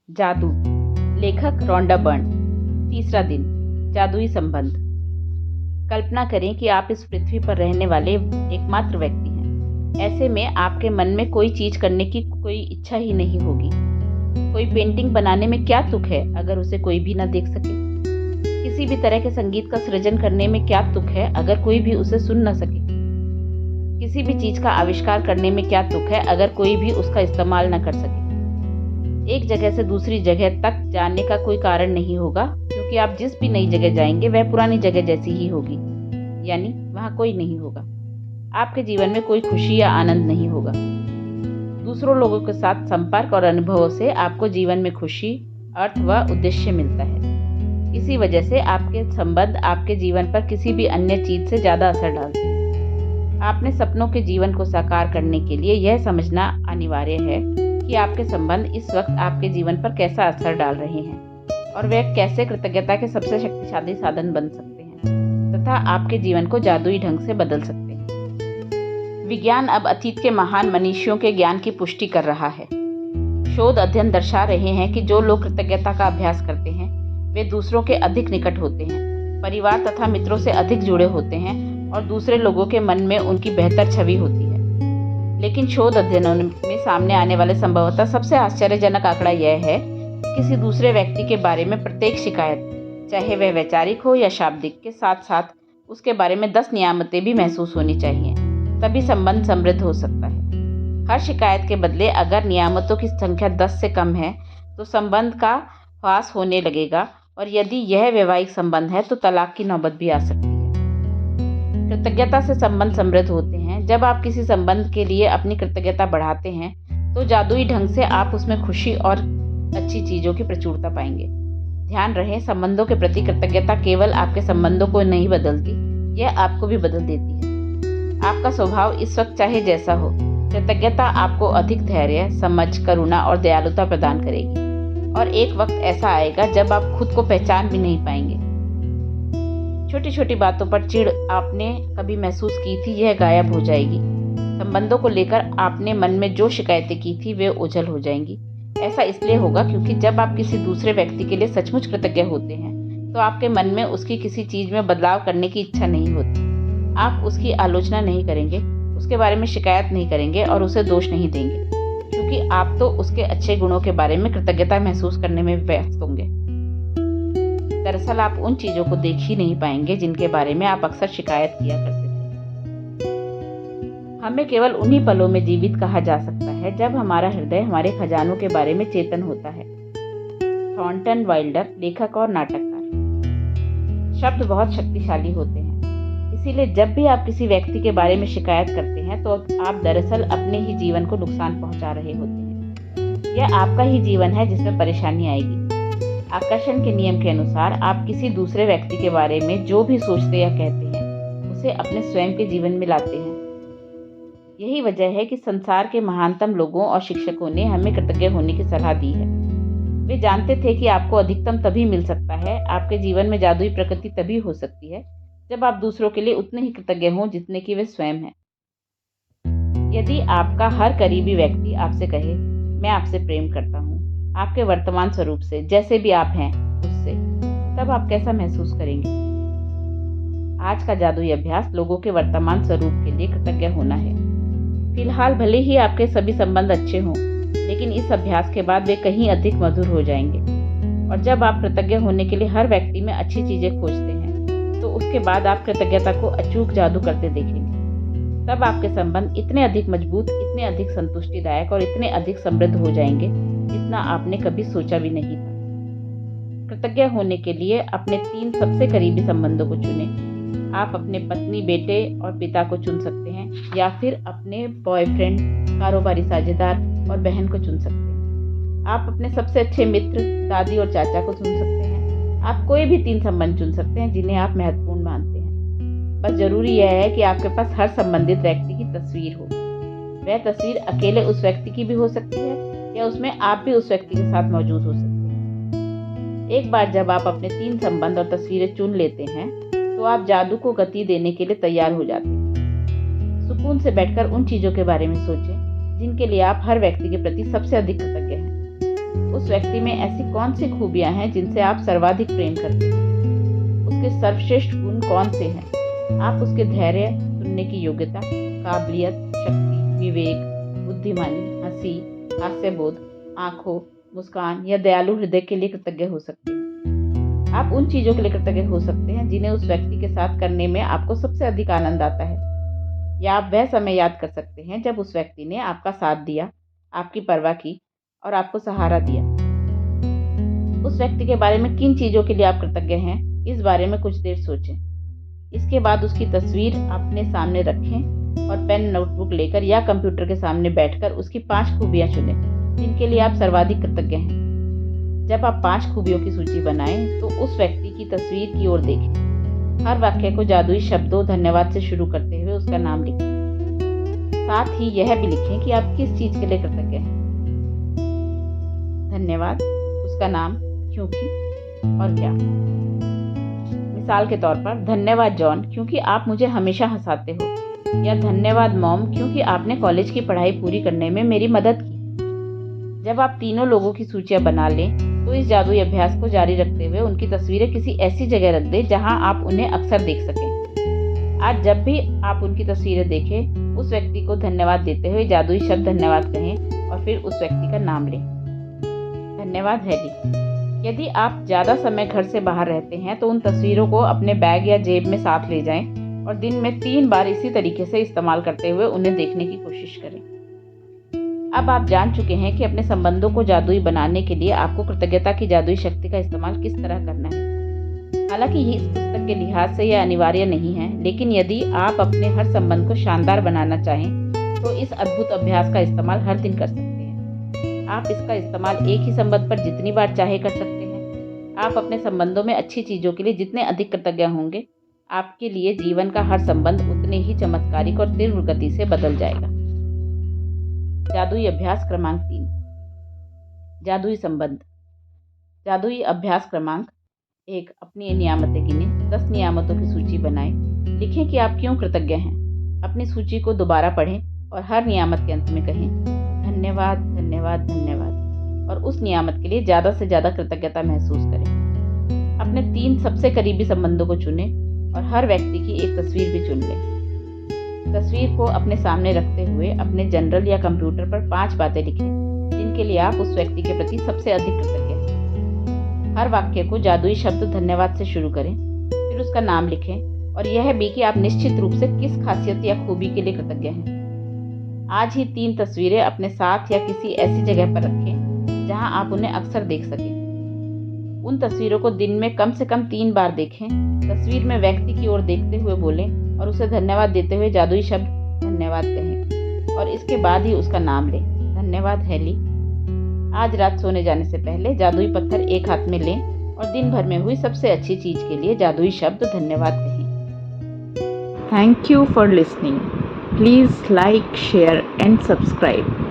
जादू। लेखक Rhonda Byrne. तीसरा दिन। जादुई संबंध। कल्पना करें कि आप इस पृथ्वी पर रहने वाले एकमात्र व्यक्ति हैं। ऐसे में आपके मन में कोई चीज करने की कोई इच्छा ही नहीं होगी। कोई पेंटिंग बनाने में क्या तुक है अगर उसे कोई भी न देख सके। किसी भी तरह के संगीत का सृजन करने में क्या तुक है अगर कोई भी उसे सुन न सके। किसी भी चीज का आविष्कार करने में क्या तुक है अगर कोई भी उसका इस्तेमाल न कर सके। एक जगह से दूसरी जगह तक जाने का कोई कारण नहीं होगा, क्योंकि आप जिस भी नई जगह जाएंगे वह पुरानी जगह जैसी ही होगी, यानी वहां कोई नहीं होगा। आपके जीवन में कोई खुशी या आनंद नहीं होगा। दूसरों लोगों के साथ संपर्क और अनुभवों से आपको जीवन में खुशी, अर्थ व उद्देश्य मिलता है। इसी वजह से आपके संबंध आपके जीवन पर किसी भी अन्य चीज से ज्यादा असर डालते हैं। आपने सपनों के जीवन को साकार करने के लिए यह समझना अनिवार्य है कि आपके संबंध इस वक्त आपके जीवन पर कैसा असर डाल रहे हैं और वे कैसे कृतज्ञता के सबसे शक्तिशाली साधन बन सकते हैं तथा आपके जीवन को जादुई ढंग से बदल सकते हैं। विज्ञान अब अतीत के महान मनीषियों के ज्ञान की पुष्टि कर रहा है। शोध अध्ययन दर्शा रहे हैं कि जो लोग कृतज्ञता का अभ्यास करते हैं वे दूसरों के अधिक निकट होते हैं, परिवार तथा मित्रों से अधिक जुड़े होते हैं और दूसरे लोगों के मन में उनकी बेहतर छवि होती है। लेकिन शोध अध्ययनों में सामने आने वाले संभवतः सबसे आश्चर्यजनक आंकड़ा यह है कि किसी दूसरे व्यक्ति के बारे में प्रत्येक शिकायत, चाहे वह वैचारिक हो या शाब्दिक, के साथ साथ उसके बारे में 10 नियामतें भी महसूस होनी चाहिए, तभी संबंध समृद्ध हो सकता है। हर शिकायत के बदले अगर नियामतों की संख्या 10 से कम है तो संबंध का ह्रास होने लगेगा, और यदि यह वैवाहिक संबंध है तो तलाक की नौबत भी आ सकती है। कृतज्ञता से संबंध समृद्ध होते हैं। जब आप किसी संबंध के लिए अपनी कृतज्ञता बढ़ाते हैं तो जादुई ढंग से आप उसमें खुशी और अच्छी चीजों की प्रचुरता पाएंगे। ध्यान रहे, संबंधों के प्रति कृतज्ञता केवल आपके संबंधों को नहीं बदलती, यह आपको भी बदल देती है। आपका स्वभाव इस वक्त चाहे जैसा हो, कृतज्ञता आपको अधिक धैर्य, समझ, करुणा और दयालुता प्रदान करेगी। और एक वक्त ऐसा आएगा जब आप खुद को पहचान भी नहीं पाएंगे। छोटी छोटी बातों पर चिढ़ आपने कभी महसूस की थी, यह गायब हो जाएगी। संबंधों को लेकर आपने मन में जो शिकायतें की थी वे ओझल हो जाएंगी। ऐसा इसलिए होगा क्योंकि जब आप किसी दूसरे व्यक्ति के लिए सचमुच कृतज्ञ होते हैं तो आपके मन में उसकी किसी चीज में बदलाव करने की इच्छा नहीं होती। आप उसकी आलोचना नहीं करेंगे, उसके बारे में शिकायत नहीं करेंगे और उसे दोष नहीं देंगे, क्योंकि आप तो उसके अच्छे गुणों के बारे में कृतज्ञता महसूस करने में व्यस्त होंगे। दरअसल आप उन चीजों को देख ही नहीं पाएंगे जिनके बारे में आप अक्सर शिकायत किया करते थे। हमें केवल उन्हीं पलों में जीवित कहा जा सकता है जब हमारा हृदय हमारे खजानों के बारे में चेतन होता है। थॉर्नटन वाइल्डर, लेखक और नाटककार। शब्द बहुत शक्तिशाली होते हैं, इसीलिए जब भी आप किसी व्यक्ति के बारे में शिकायत करते हैं तो आप दरअसल अपने ही जीवन को नुकसान पहुंचा रहे होते हैं। यह आपका ही जीवन है जिसमें परेशानी आएगी। आकर्षण के नियम के अनुसार आप किसी दूसरे व्यक्ति के बारे में जो भी सोचते या कहते हैं उसे अपने स्वयं के जीवन में लाते हैं। यही वजह है कि संसार के महानतम लोगों और शिक्षकों ने हमें कृतज्ञ होने की सलाह दी है। वे जानते थे कि आपको अधिकतम तभी मिल सकता है, आपके जीवन में जादुई प्रकृति तभी हो सकती है जब आप दूसरों के लिए उतने ही कृतज्ञ हों जितने कि वे स्वयं हैं। यदि आपका हर करीबी व्यक्ति आपसे कहे, मैं आपसे प्रेम करता हूँ, आपके वर्तमान स्वरूप से, जैसे भी आप हैं उससे, तब आप कैसा महसूस करेंगे? आज का जादुई अभ्यास लोगों के वर्तमान स्वरूप के लिए कृतज्ञ होना है। फिलहाल भले ही आपके सभी संबंध अच्छे हों, लेकिन इस अभ्यास के बाद वे कहीं अधिक मधुर हो जाएंगे। और जब आप कृतज्ञ होने के लिए हर व्यक्ति में अच्छी चीजें खोजते हैं तो उसके बाद आप कृतज्ञता को अचूक जादू करते देखेंगे। तब आपके संबंध इतने अधिक मजबूत, इतने अधिक संतुष्टिदायक और इतने अधिक समृद्ध हो जाएंगे जितना आपने कभी सोचा भी नहीं था। कृतज्ञ होने के लिए अपने 3 सबसे करीबी संबंधों को चुनें। आप अपने पत्नी, बेटे और पिता को चुन सकते हैं, या फिर अपने बॉयफ्रेंड, कारोबारी साझेदार और बहन को चुन सकते हैं। आप अपने सबसे अच्छे मित्र, दादी और चाचा को चुन सकते हैं। आप कोई भी 3 संबंध चुन सकते हैं जिन्हें आप महत्वपूर्ण मानते हैं। बस जरूरी यह है कि आपके पास हर संबंधित व्यक्ति की तस्वीर हो। वह तस्वीर अकेले उस व्यक्ति की भी हो सकती है या उसमें आप भी उस व्यक्ति के साथ मौजूद हो सकते हैं। एक बार जब आप अपने 3 संबंध और तस्वीरें चुन लेते हैं तो आप जादू को गति देने के लिए तैयार हो जाते हैं। सुकून से बैठकर उन चीजों के बारे में सोचें जिनके लिए आप हर व्यक्ति के प्रति सबसे अधिक कृतज्ञ हैं। उस व्यक्ति में ऐसी कौन सी खूबियां हैं जिनसे आप सर्वाधिक प्रेम करते हैं? उसके सर्वश्रेष्ठ गुण कौन से हैं? आप उसके धैर्य, सुनने की योग्यता, काबिलियत, शक्ति, विवेक, बुद्धिमानी, हंसी, हास्यबोध, आंखों, मुस्कान या दयालु हृदय के लिए कृतज्ञ हो सकते हैं। आप उन चीज़ों के लिए कृतज्ञ हो सकते हैं जिन्हें उस व्यक्ति के साथ करने में आपको सबसे अधिक आनंद आता है। या आप वह समय याद कर सकते हैं जब उस व्यक्ति ने आपका साथ दिया, आपकी परवाह की और आपको सहारा दिया। उस व्यक्ति के बारे में किन चीज़ों के लिए आप कृतज्ञ हैं, इस बारे में कुछ देर सोचें। इसके बाद उसकी तस्वीर अपने सामने रखें और पेन नोटबुक लेकर या कंप्यूटर के सामने बैठकर उसकी 5 खूबियां चुनें जिनके लिए आप सर्वाधिक कृतज्ञ हैं। जब आप 5 खूबियों की सूची बनाएं तो उस व्यक्ति की तस्वीर की ओर देखें। हर वाक्य को जादुई शब्दों धन्यवाद से शुरू करते हुए उसका नाम लिखें। साथ ही यह भी लिखें कि आप किस चीज़ के लिए कृतज्ञ हैं। धन्यवाद, उसका नाम, क्योंकि और क्या। मिसाल के तौर पर, धन्यवाद जॉन क्योंकि आप मुझे हमेशा हंसाते हो, या धन्यवाद मॉम क्योंकि आपने कॉलेज की पढ़ाई पूरी करने में मेरी मदद की। जब आप तीनों लोगों की सूचियां बना लें तो इस जादुई अभ्यास को जारी रखते हुए उनकी तस्वीरें किसी ऐसी जगह रख दें जहां आप उन्हें अक्सर देख सकें। आज जब भी आप उनकी तस्वीरें देखें, उस व्यक्ति को धन्यवाद देते हुए जादुई शब्द धन्यवाद कहें और फिर उस व्यक्ति का नाम लें। धन्यवाद हेली। यदि आप ज़्यादा समय घर से बाहर रहते हैं तो उन तस्वीरों को अपने बैग या जेब में साथ ले जाएं और दिन में 3 बार इसी तरीके से इस्तेमाल करते हुए उन्हें देखने की कोशिश करें। अब आप जान चुके हैं कि अपने संबंधों को जादुई बनाने के लिए आपको कृतज्ञता की जादुई शक्ति का इस्तेमाल किस तरह करना है। हालांकि ये इस पुस्तक के लिहाज से यह अनिवार्य नहीं है, लेकिन यदि आप अपने हर संबंध को शानदार बनाना चाहें तो इस अद्भुत अभ्यास का इस्तेमाल हर दिन कर सकते हैं। आप इसका इस्तेमाल एक ही संबंध पर जितनी बार चाहे कर सकते हैं। आप अपने संबंधों में अच्छी चीज़ों के लिए जितने अधिक कृतज्ञ होंगे, आपके लिए जीवन का हर संबंध उतने ही चमत्कारिक और तीव्र गति से बदल जाएगा। जादुई अभ्यास क्रमांक 3, जादुई संबंध। जादुई अभ्यास क्रमांक 1, अपनी नियामतें गिनें। 10 नियामतों की सूची बनाएं। लिखें कि आप क्यों कृतज्ञ हैं। अपनी सूची को दोबारा पढ़ें और हर नियामत के अंत में कहें धन्यवाद, धन्यवाद, धन्यवाद, और उस नियामत के लिए ज़्यादा से ज़्यादा कृतज्ञता महसूस करें। अपने 3 सबसे करीबी संबंधों को चुनें और हर व्यक्ति की एक तस्वीर भी चुन लें। तस्वीर को अपने सामने रखते हुए अपने जर्नल या कंप्यूटर पर 5 बातें लिखें जिनके लिए आप उस व्यक्ति के प्रति सबसे अधिक कृतज्ञ हैं। हर वाक्य को जादुई शब्द धन्यवाद से शुरू करें, फिर उसका नाम लिखें और यह भी कि आप निश्चित रूप से किस खासियत या खूबी के लिए कृतज्ञ हैं। आज ही 3 तस्वीरें अपने साथ या किसी ऐसी जगह पर रखें जहां आप उन्हें अक्सर देख सकें। उन तस्वीरों को दिन में कम से कम 3 बार देखें। तस्वीर में व्यक्ति की ओर देखते हुए बोलें और उसे धन्यवाद देते हुए जादुई शब्द धन्यवाद कहें और इसके बाद ही उसका नाम लें। धन्यवाद हेली। आज रात सोने जाने से पहले जादुई पत्थर एक हाथ में लें और दिन भर में हुई सबसे अच्छी चीज़ के लिए जादुई शब्द धन्यवाद कहें। Thank you for listening. Please like, share and subscribe.